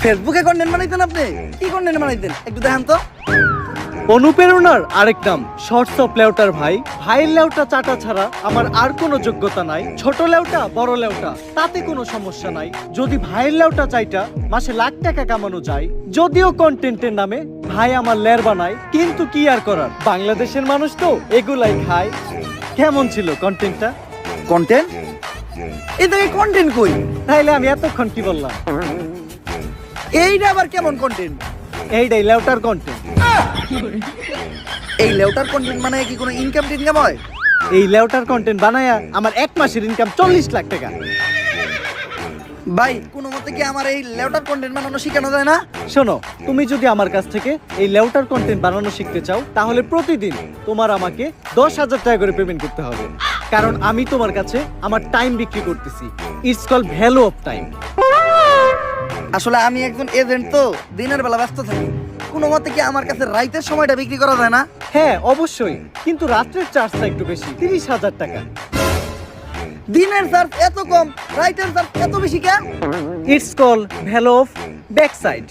ফেসবুকে কন্টেন্ট বানাইতেন আপনি? কি কন্টেন্ট বানাইতেন একটু দেখান তো। অনুপ্রেরণার আরেক নাম শর্টস অফ লেউটার ভাই। ভাইয়ের লেউটা চাটা ছাড়া আমার আর কোনো যোগ্যতা নাই। ছোট লেউটা বড় লেউটা তাতে কোনো সমস্যা নাই। যদি ভাইয়ের লেউটা চাইটা মাসে লাখ টাকা কামানো যায়, যদিও কন্টেন্টের নামে ভাই আমার লের বানায়, কিন্তু কি আর করার, বাংলাদেশের মানুষ তো এগুলাই খায়। কেমন ছিল কন্টেন্টটা? কন্টেন্ট? এই থেকে কন্টেন্ট কই? তাইলে আমি এতক্ষণ কি বললাম? এইটা আবার কেমন কন্টেন্ট? এইটাই লেউটার কন্টেন্ট। এই লেউটার কন্টেন্ট মানে কি কোনো ইনকাম টিনকাম হয়? এই লেউটার কন্টেন্ট বানায়া আমার এক মাসের ইনকাম 40 লাখ টাকা। ভাই কোনো মতে কি আমার এই লেউটার কন্টেন্ট বানানো শেখানো যায় না? শোনো, তুমি যদি আমার কাছ থেকে এই লেউটার কন্টেন্ট বানানো শিখতে চাও, তাহলে প্রতিদিন তোমার আমাকে 10,000 টাকা করে পেমেন্ট করতে হবে। কারণ আমি তোমার কাছে আমার টাইম বিক্রি করতেছি। It's call value of time. আসলে আমি একজন এজেন্ট, তো দিনের বেলা ব্যস্ত থাকি। কোনো মতে কি আমার কাছে রাইতের সময়টা বিক্রি করা যায় না? হ্যাঁ অবশ্যই, কিন্তু রাত্রের চার্জটা একটু বেশি, 30,000 টাকা। দিনের চার্জ এত কম, রাইতের চার্জ এত বেশি কেন? It's call value of back side.